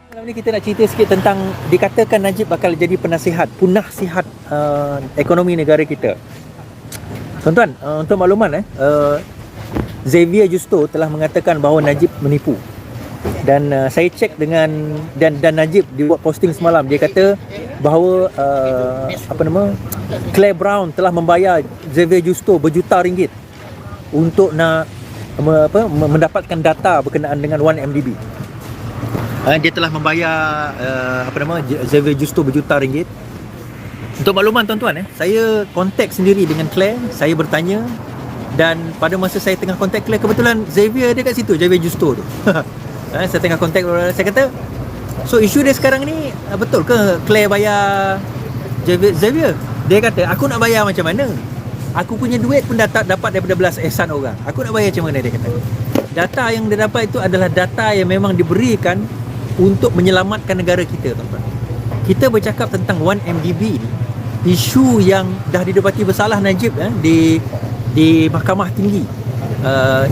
Malam ni kita nak cerita sikit tentang dikatakan Najib bakal jadi penasihat, penasihat ekonomi negara kita. Tuan-tuan, untuk makluman Xavier Justo telah mengatakan bahawa Najib menipu. Dan saya cek dengan dan Najib dia buat posting semalam, dia kata bahawa Claire Brown telah membayar Xavier Justo berjuta ringgit untuk nak mendapatkan data berkenaan dengan 1MDB. Dia telah membayar Xavier Justo berjuta ringgit. Untuk makluman tuan-tuan, saya kontak sendiri dengan Claire, saya bertanya, dan pada masa saya tengah kontak Claire, kebetulan Xavier dia kat situ, Xavier Justo tu. Saya tengah kontak, saya kata, so isu dia sekarang ni betul ke Claire bayar Xavier? Dia kata, aku nak bayar macam mana? Aku punya duit pun dapat daripada belas ihsan orang. Aku nak bayar macam mana, dia kata. Data yang dia dapat itu adalah data yang memang diberikan untuk menyelamatkan negara kita, tuan-tuan. Kita bercakap tentang 1MDB ni, isu yang dah didapati bersalah Najib di Mahkamah Tinggi.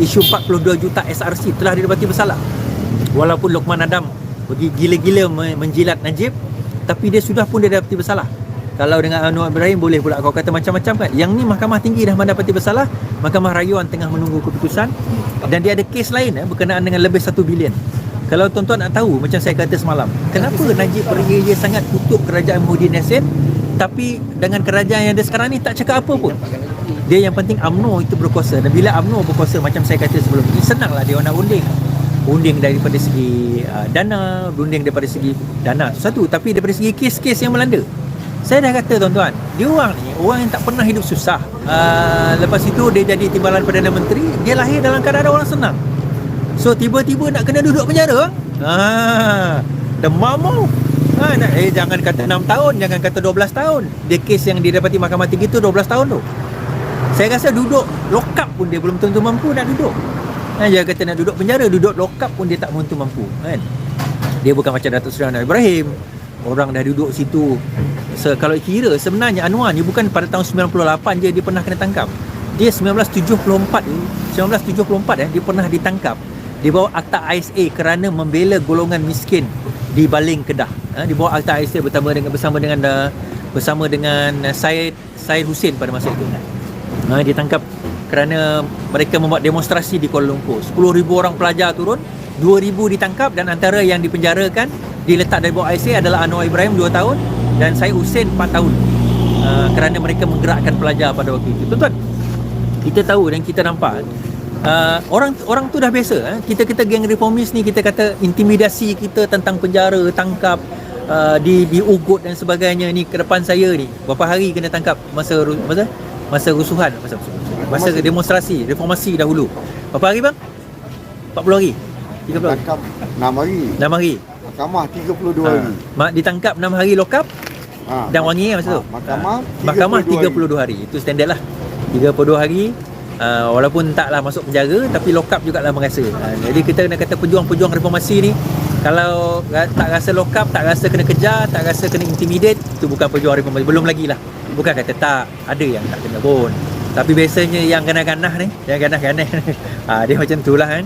Isu 42 juta SRC telah didapati bersalah. Walaupun Lokman Adam pergi gila-gila menjilat Najib, tapi dia sudah pun dia dapati bersalah. Kalau dengan Anwar Ibrahim boleh pula kau kata macam-macam kan. Yang ni Mahkamah Tinggi dah mendapati bersalah, Mahkamah Rayuan tengah menunggu keputusan, dan dia ada kes lain berkenaan dengan lebih 1 bilion. Kalau tuan-tuan nak tahu, macam saya kata semalam, kenapa Najib beria sangat kutuk kerajaan Muhyiddin Yassin, tapi dengan kerajaan yang ada sekarang ni tak cakap apa pun. Dia yang penting UMNO itu berkuasa, dan bila UMNO berkuasa, macam saya kata sebelum ni, senanglah dia nak unding daripada segi dana, unding daripada segi dana tu satu, tapi daripada segi kes-kes yang melanda. Saya dah kata tuan-tuan, dia orang ni orang yang tak pernah hidup susah. Lepas itu dia jadi timbalan Perdana Menteri, dia lahir dalam keadaan orang senang. So tiba-tiba nak kena duduk penjara, demam mau. Jangan kata 6 tahun, jangan kata 12 tahun. Dia kes yang didapati Mahkamah Tinggi tu 12 tahun tu. Saya rasa duduk lokap pun dia belum tentu mampu nak duduk. Dia kata nak duduk penjara, duduk lokap pun dia tak tentu mampu kan. Dia bukan macam Datuk Seri Anwar Ibrahim. Orang dah duduk situ. Kalau kira sebenarnya Anwar ni bukan pada tahun 98 je dia pernah kena tangkap. Dia 1974 dia pernah ditangkap. Dia bawa akta ISA kerana membela golongan miskin di Baling, Kedah. Dia bawa akta ISA bersama dengan Syed Hussein pada masa itu. Dia tangkap kerana mereka membuat demonstrasi di Kuala Lumpur. 10,000 orang pelajar turun, 2,000 ditangkap, dan antara yang dipenjarakan diletak dari bawah ISA adalah Anwar Ibrahim 2 tahun dan Syed Hussein 4 tahun. Kerana mereka menggerakkan pelajar pada waktu itu. Tuan-tuan, kita tahu dan kita nampak orang tu dah biasa. Kita geng reformis ni, kita kata intimidasi kita tentang penjara, tangkap, diugut dan sebagainya. Ni ke depan saya ni berapa hari kena tangkap masa rusuhan, masa demonstrasi reformasi dahulu. Berapa hari bang? 40 hari? 30 hari? Tangkap 6 hari. 6 hari. Mahkamah 32 hari. Ditangkap 6 hari lokap dan wangi masa tu. Mahkamah 32 hari. Itu standard lah. 32 hari. Walaupun taklah masuk penjara, tapi lokap jugalah merasa. Jadi kita nak kata pejuang-pejuang reformasi ni, kalau tak rasa lokap, tak rasa kena kejar, tak rasa kena intimidate, itu bukan pejuang reformasi. Belum lagi lah. Bukan kata tak, ada yang tak kena pun. Tapi biasanya yang ganah-ganah ni, yang ganah-ganah dia macam tu lah kan.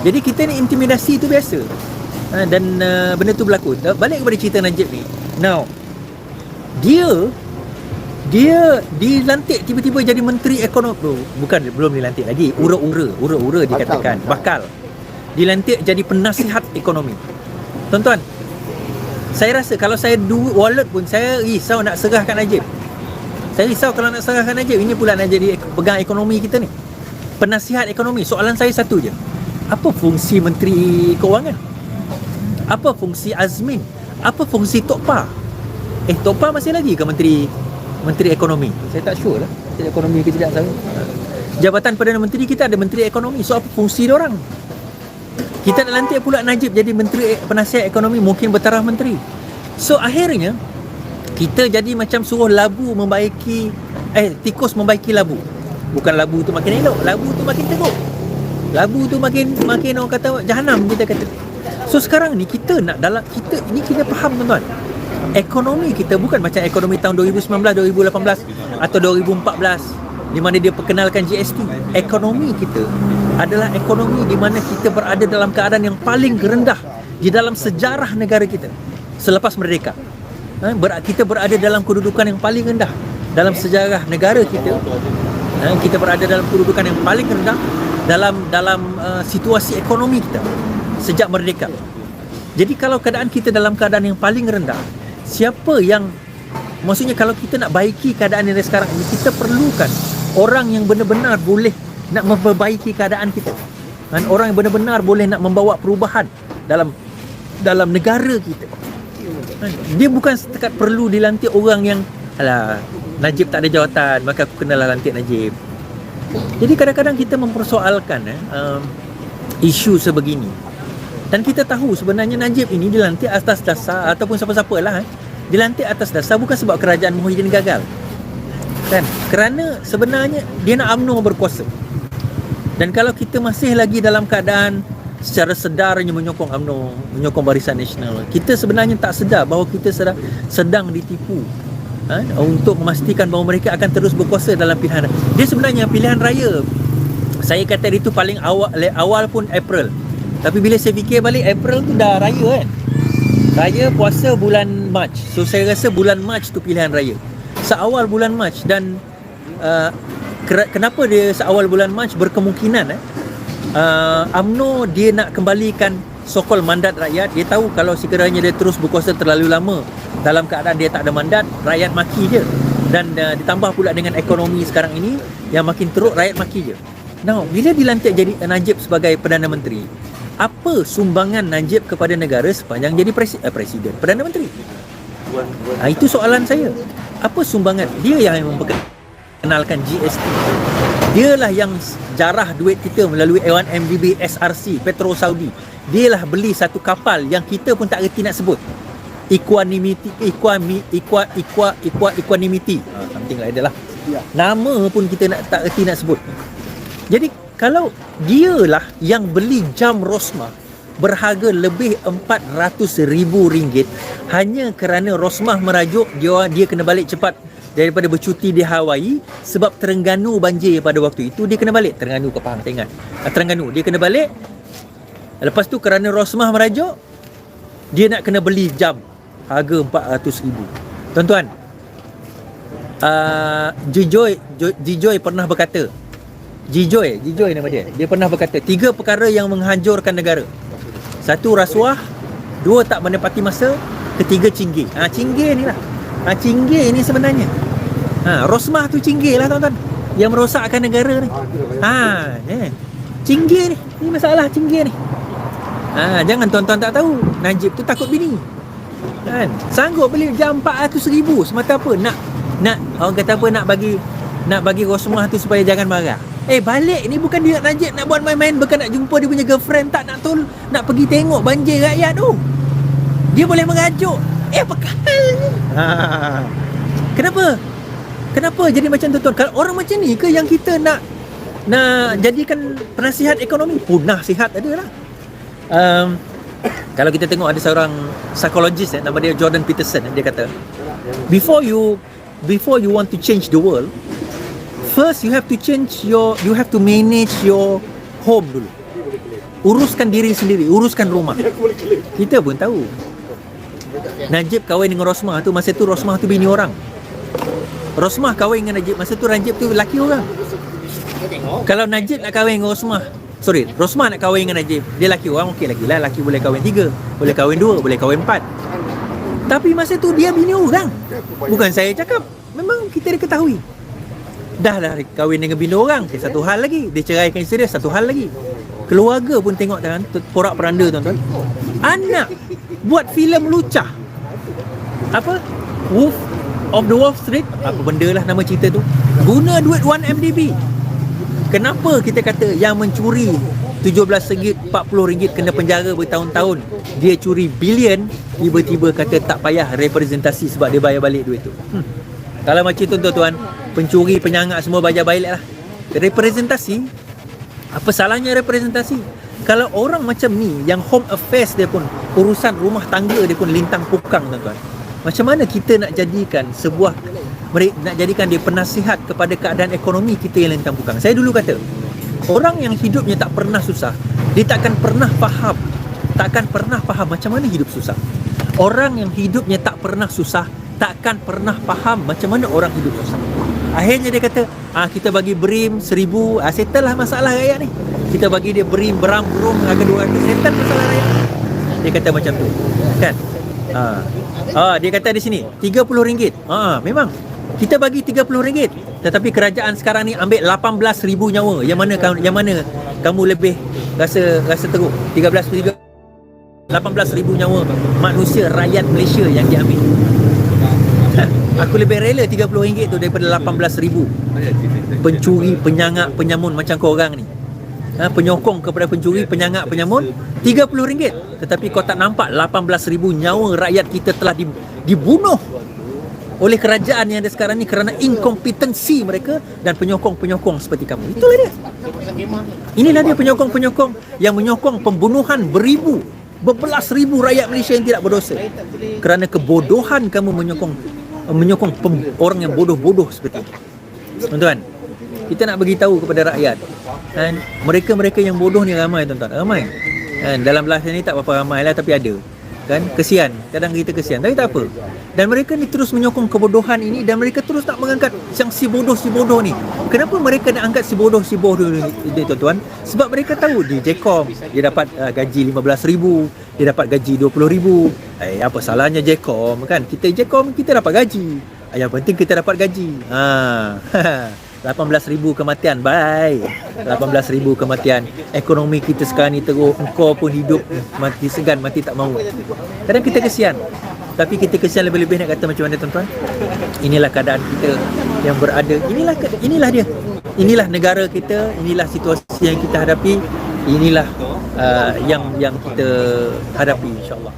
Jadi kita ni intimidasi tu biasa. Dan benda tu berlaku. Balik kepada cerita Najib ni. Now, dia dilantik tiba-tiba jadi Menteri Ekonomi. Belum dilantik lagi. Ura-ura dikatakan. Bakal. Dilantik jadi penasihat ekonomi. Tuan-tuan, saya rasa kalau saya wallet pun, saya risau nak serahkan Najib. Saya risau kalau nak serahkan Najib. Ini pula nak jadi pegang ekonomi kita ni. Penasihat ekonomi. Soalan saya satu je. Apa fungsi Menteri Keuangan? Apa fungsi Azmin? Apa fungsi Tok Pa? Tok Pa masih lagi ke Menteri Ekonomi? Saya tak sure lah. Menteri Ekonomi ke tidak tahu. Jabatan Perdana Menteri kita ada Menteri Ekonomi. So apa fungsi diorang? Kita nak lantik pula Najib jadi Menteri Penasihat Ekonomi, mungkin bertaraf menteri. So akhirnya kita jadi macam suruh labu membaiki tikus membaiki labu. Bukan labu tu makin elok, labu tu makin teruk. Labu tu makin orang kata jahanam, kita kata. So sekarang ni kita nak kita faham tuan-tuan. Ekonomi kita bukan macam ekonomi tahun 2019, 2018 atau 2014 di mana dia perkenalkan GST. Ekonomi kita adalah ekonomi di mana kita berada dalam keadaan yang paling rendah di dalam sejarah negara kita selepas merdeka. Kita berada dalam kedudukan yang paling rendah dalam sejarah negara kita. Kita berada dalam kedudukan yang paling rendah dalam situasi ekonomi kita sejak merdeka. Jadi kalau keadaan kita dalam keadaan yang paling rendah, siapa yang, maksudnya kalau kita nak baiki keadaan yang sekarang ini, kita perlukan orang yang benar-benar boleh nak memperbaiki keadaan kita. Dan orang yang benar-benar boleh nak membawa perubahan dalam negara kita. Dia bukan setakat perlu dilantik orang yang, alah, Najib tak ada jawatan, maka aku kenalah lantik Najib. Jadi kadang-kadang kita mempersoalkan isu sebegini. Dan kita tahu sebenarnya Najib ini dilantik atas dasar, ataupun siapa-siapa lah, dilantik atas dasar bukan sebab kerajaan Muhyiddin gagal, kan? Kerana sebenarnya dia nak UMNO berkuasa. Dan kalau kita masih lagi dalam keadaan secara sedarnya menyokong UMNO, menyokong Barisan Nasional, kita sebenarnya tak sedar bahawa kita sedang ditipu untuk memastikan bahawa mereka akan terus berkuasa dalam pilihan raya. Dia sebenarnya pilihan raya, saya kata itu paling awal pun April. Tapi bila saya fikir balik, April tu dah raya kan. Raya puasa bulan Mac. So saya rasa bulan Mac tu pilihan raya. Seawal bulan Mac. Dan kenapa dia seawal bulan Mac? Berkemungkinan UMNO dia nak kembalikan sokol mandat rakyat. Dia tahu kalau sekiranya dia terus berkuasa terlalu lama dalam keadaan dia tak ada mandat, rakyat maki je. Dan ditambah pula dengan ekonomi sekarang ini yang makin teruk, rakyat maki je. Now, bila dilantik jadi Najib sebagai Perdana Menteri, apa sumbangan Najib kepada negara sepanjang jadi Presiden, Perdana Menteri? Itu soalan saya. Apa sumbangan? Dia yang memperkenalkan GST. Dialah yang jarah duit kita melalui A1MDB, SRC, Petro Saudi. Dialah beli satu kapal yang kita pun tak reti nak sebut. Equanimity, something like that lah. Nama pun kita tak reti nak sebut. Jadi kalau dialah yang beli jam Rosmah berharga lebih RM400,000 hanya kerana Rosmah merajuk dia kena balik cepat daripada bercuti di Hawaii sebab Terengganu banjir pada waktu itu, dia kena balik. Terengganu ke Pahang, tak ingat. Terengganu, dia kena balik. Lepas tu kerana Rosmah merajuk, dia nak kena beli jam harga RM400,000. Tuan-tuan, Jijoy pernah berkata, Jijoy nama dia. Dia pernah berkata 3 perkara yang menghancurkan negara. 1, rasuah. 2, tak menepati masa. 3, cinggih. Cinggih ni lah. Cinggih ni sebenarnya. Rosmah tu cinggih lah tuan-tuan, yang merosakkan negara ni. Cinggih ni. Ni masalah cinggih ni. Jangan tuan-tuan tak tahu, Najib tu takut bini. Kan? Sanggup beli jam RM400,000 semata apa? Nak orang kata apa, nak bagi Rosmah tu supaya jangan marah. Balik ni bukan dia Najib nak buat main-main, bukan nak jumpa dia punya girlfriend, tak nak pergi tengok banjir rakyat tu. Dia boleh merajuk. Apa hal ni? Kenapa jadi macam tu tuan? Kalau orang macam ni ke yang kita nak jadikan penasihat ekonomi? Punah sihat ada lah. Kalau kita tengok ada seorang psikologis nama dia Jordan Peterson, dia kata before you want to change the world, first you have to manage your home dulu. Uruskan diri sendiri, uruskan rumah. Kita pun tahu Najib kahwin dengan Rosmah tu, masa tu Rosmah tu bini orang. Rosmah kahwin dengan Najib, masa tu Najib tu laki orang. Kalau Najib nak kahwin dengan Rosmah nak kahwin dengan Najib, dia laki orang, okey laki lah, laki boleh kahwin 3, boleh kahwin 2, boleh kahwin 4. Tapi masa tu dia bini orang. Bukan saya cakap, memang kita ketahui. Dah lah kahwin dengan bini orang, satu hal lagi. Dia ceraikan isteri dia, satu hal lagi. Keluarga pun tengok kan, porak-peranda tuan-tuan. Anak buat filem lucah. Apa? Wolf of the Wall Street, apa benda lah nama cerita tu. Guna duit 1MDB. Kenapa kita kata yang mencuri RM17, RM40 kena penjara bertahun-tahun, dia curi bilion, tiba-tiba kata tak payah representasi sebab dia bayar balik duit tu. Kalau macam tu tuan-tuan, pencuri, penyangak semua bayar balik lah. Representasi, apa salahnya representasi? Kalau orang macam ni, yang home affairs dia pun, urusan rumah tangga dia pun lintang pukang tuan-tuan, macam mana kita nak jadikan dia penasihat kepada keadaan ekonomi kita yang lintang pukang? Saya dulu kata, orang yang hidupnya tak pernah susah, dia takkan pernah faham takkan pernah faham macam mana hidup susah. Orang yang hidupnya tak pernah susah takkan pernah faham macam mana orang hidup susah. Akhirnya dia kata, kita bagi BRIM 1,000, settle lah masalah rakyat ni. Kita bagi dia BRIM berang-berung harga 200, settle masalah rakyat. Dia kata macam tu, kan? Dia kata di sini RM30. Memang kita bagi RM30, tetapi kerajaan sekarang ni ambil 18,000 nyawa. Yang mana kamu lebih rasa teruk? 18,000 nyawa manusia, rakyat Malaysia yang diambil. Aku lebih rela RM30 tu daripada 18,000 pencuri, penyangak, penyamun macam korang ni. Penyokong kepada pencuri, penyangak, penyamun, RM30. Tetapi kau tak nampak 18,000 nyawa rakyat kita telah dibunuh oleh kerajaan yang ada sekarang ni kerana inkompetensi mereka dan penyokong-penyokong seperti kamu. Itulah dia. Inilah dia penyokong-penyokong yang menyokong pembunuhan berbelas ribu rakyat Malaysia yang tidak berdosa. Kerana kebodohan kamu menyokong orang yang bodoh-bodoh seperti itu. Tuan-tuan, kita nak bagi tahu kepada rakyat, kan, mereka-mereka yang bodoh ni ramai, tuan-tuan, ramai. Kan, dalam Malaysia ni tak berapa ramai lah, tapi ada. Kan, kesian, kadang kita kesian, tapi tak apa. Dan mereka ni terus menyokong kebodohan ini dan mereka terus nak mengangkat yang si bodoh ni. Kenapa mereka nak angkat si bodoh ni, tuan-tuan? Sebab mereka tahu di Jcom dia dapat gaji 15,000, dia dapat gaji 20,000. Apa salahnya Jcom, kan? Kita Jcom kita dapat gaji. Yang penting kita dapat gaji. 18,000 kematian, bye. 18,000 kematian. Ekonomi kita sekarang ni teruk, engkau pun hidup mati segan, mati tak mahu. Kadang kita kesian. Tapi kita kesian lebih-lebih nak kata macam mana, tuan-tuan? Inilah keadaan kita yang berada. Inilah dia. Inilah negara kita, inilah situasi yang kita hadapi. Inilah yang kita hadapi, insya-Allah.